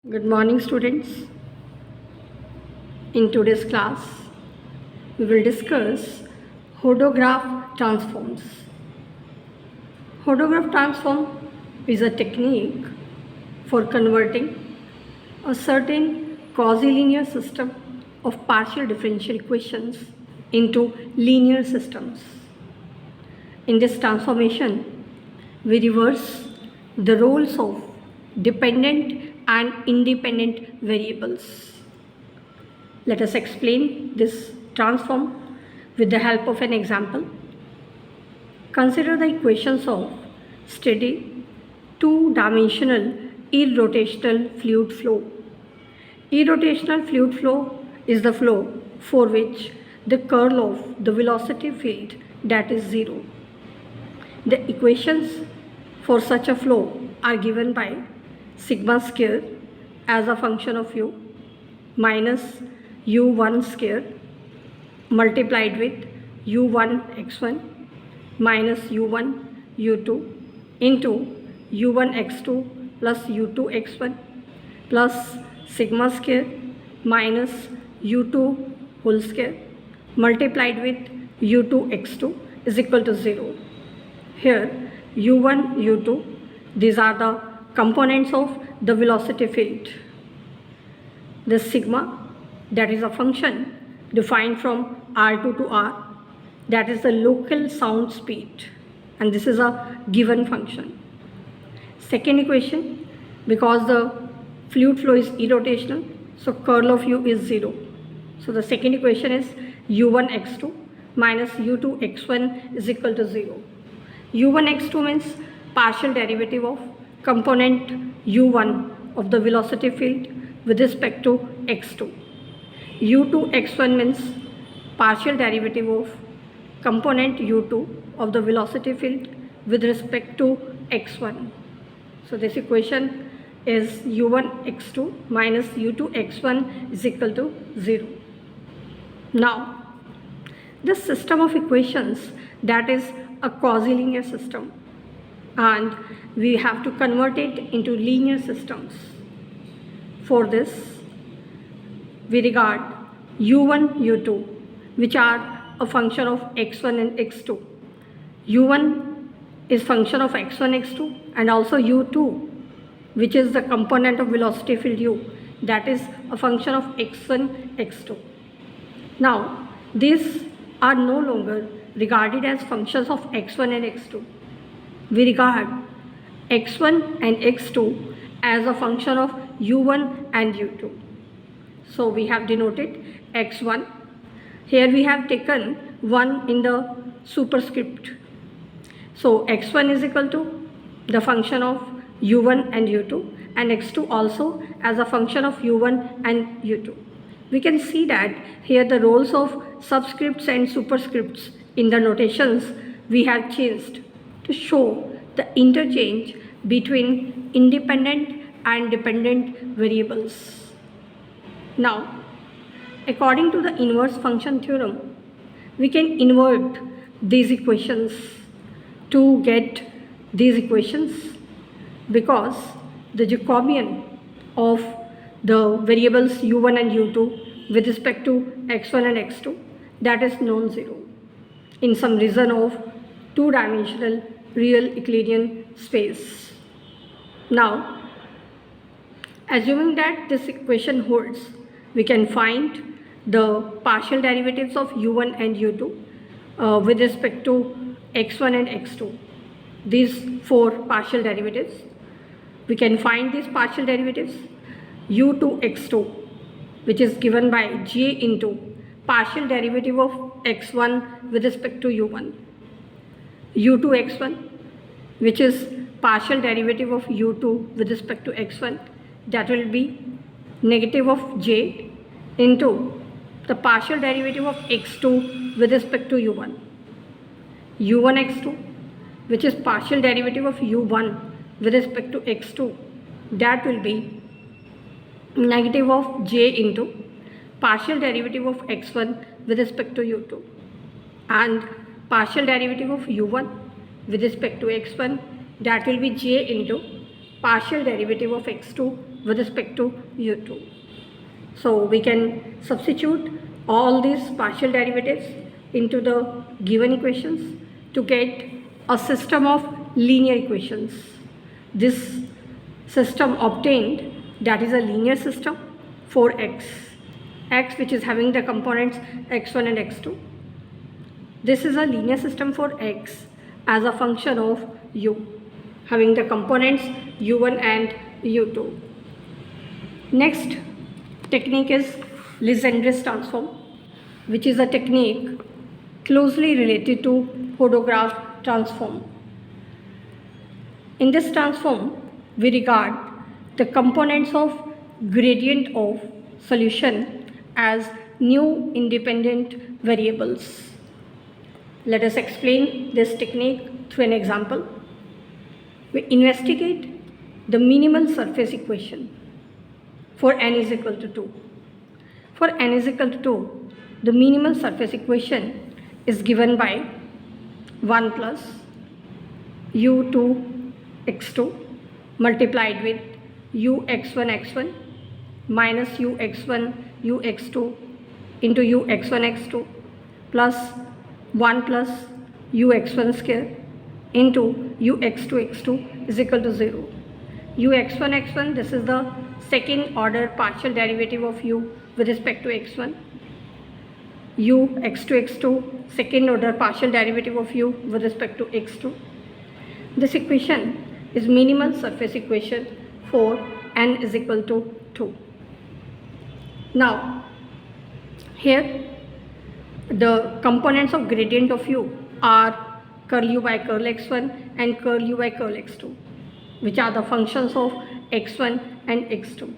Good morning, students. In today's class, we will discuss hodograph transforms. Hodograph transform is a technique for converting a certain quasi-linear system of partial differential equations into linear systems. In this transformation, we reverse the roles of dependent and independent variables. Let us explain this transform with the help of an example. Consider the equations of steady two-dimensional irrotational fluid flow. Irrotational fluid flow is the flow for which the curl of the velocity field that is zero. The equations for such a flow are given by sigma square as a function of u minus u1 square multiplied with u1 x1 minus u1 u2 into u1 x2 plus u2 x1 plus sigma square minus u2 whole square multiplied with u2 x2 is equal to 0. Here u1, u2, these are the components of the velocity field. The sigma, that is a function defined from r2 to r, that is the local sound speed, and this is a given function. Second equation, because the fluid flow is irrotational, so curl of u is 0. So the second equation is u1 x2 minus u2 x1 is equal to 0. u1 x2 means partial derivative of component u1 of the velocity field with respect to x2. u2 x1 means partial derivative of component u2 of the velocity field with respect to x1. So this equation is u1 x2 minus u2 x1 is equal to 0. Now, this system of equations, that is a quasi-linear system, and we have to convert it into linear systems. For this, we regard u1, u2, which are a function of x1 and x2. u1 is function of x1, x2, and also u2, which is the component of velocity field u, that is a function of x1, x2. Now, these are no longer regarded as functions of x1 and x2. We regard x1 and x2 as a function of u1 and u2. So we have denoted x1. Here we have taken 1 in the superscript. So x1 is equal to the function of u1 and u2, and x2 also as a function of u1 and u2. We can see that here the roles of subscripts and superscripts in the notations we have changed to show the interchange between independent and dependent variables. Now, according to the inverse function theorem, we can invert these equations to get these equations, because the Jacobian of the variables u1 and u2 with respect to x1 and x2, that is non-zero in some region of two-dimensional real Euclidean space. Now, assuming that this equation holds, we can find the partial derivatives of u1 and u2 with respect to x1 and x2. These four partial derivatives, we can find these partial derivatives u2 x2, which is given by j into partial derivative of x1 with respect to u1, u2 x1, which is partial derivative of u2 with respect to x1, that will be negative of j into the partial derivative of x2 with respect to u1, u1 x2, which is partial derivative of u1 with respect to x2, that will be negative of j into partial derivative of x1 with respect to u2, and partial derivative of u1 with respect to x1, that will be j into partial derivative of x2 with respect to u2. So we can substitute all these partial derivatives into the given equations to get a system of linear equations. This system obtained, that is a linear system for x which is having the components x1 and x2. This is a linear system for x as a function of u, having the components u1 and u2. Next technique is Legendre's transform, which is a technique closely related to Hodograph transform. In this transform, we regard the components of gradient of solution as new independent variables. Let us explain this technique through an example. We investigate the minimal surface equation for n is equal to 2. For n is equal to 2, the minimal surface equation is given by 1 plus u2 x2 multiplied with ux1 x1 minus ux1 ux2 into ux1 x2 plus 1 plus ux1 square into ux2 x2 is equal to 0. ux1 x1, this is the second order partial derivative of u with respect to x1. ux2 x2, second order partial derivative of u with respect to x2. This equation is minimal surface equation for n is equal to 2. Now, here the components of gradient of u are curl u by curl x1 and curl u by curl x2, which are the functions of x1 and x2.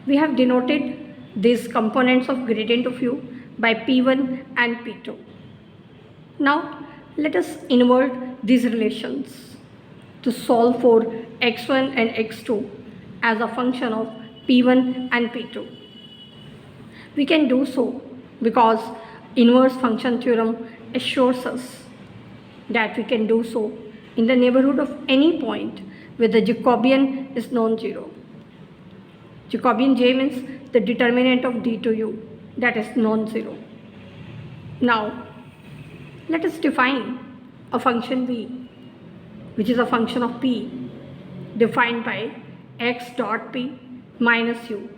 We have denoted these components of gradient of u by p1 and p2. Now, let us invert these relations to solve for x1 and x2 as a function of p1 and p2. We can do so because inverse function theorem assures us that we can do so in the neighborhood of any point where the Jacobian is non-zero. Jacobian J means the determinant of d to u, that is non-zero. Now, let us define a function v, which is a function of p defined by x dot p minus u.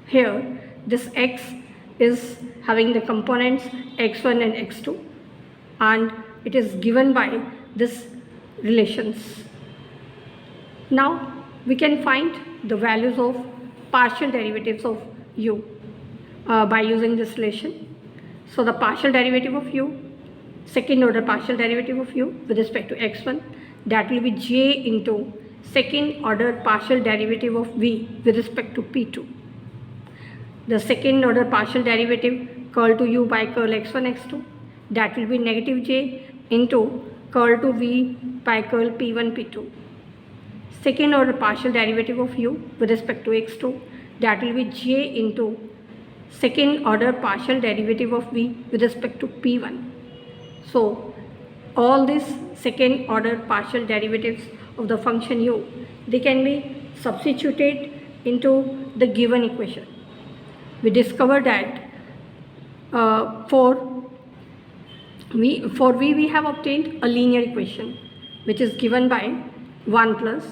Here, this x is having the components x1 and x2, and it is given by this relations. Now, we can find the values of partial derivatives of u by using this relation. So the partial derivative of u, second order partial derivative of u with respect to x1, that will be j into second order partial derivative of v with respect to p2. The second order partial derivative curl to u by curl x1 x2, that will be negative j into curl to v by curl p1 p2. Second order partial derivative of u with respect to x2, that will be j into second order partial derivative of v with respect to p1. So all these second order partial derivatives of the function u, they can be substituted into the given equation. We discovered that for v we have obtained a linear equation which is given by 1 plus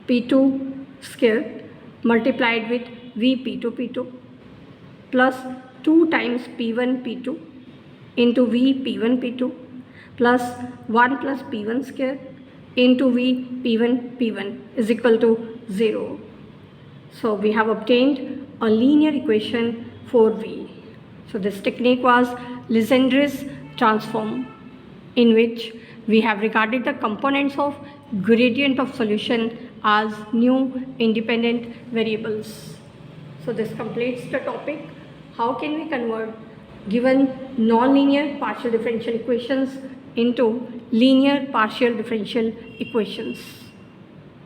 p2 square multiplied with v p2 p2 plus 2 times p1 p2 into v p1 p2 plus 1 plus p1 square into v p1 p1 is equal to 0. So we have obtained a linear equation for v. So this technique was Legendre's transform, in which we have regarded the components of gradient of solution as new independent variables. So this completes the topic. How can we convert given nonlinear partial differential equations into linear partial differential equations?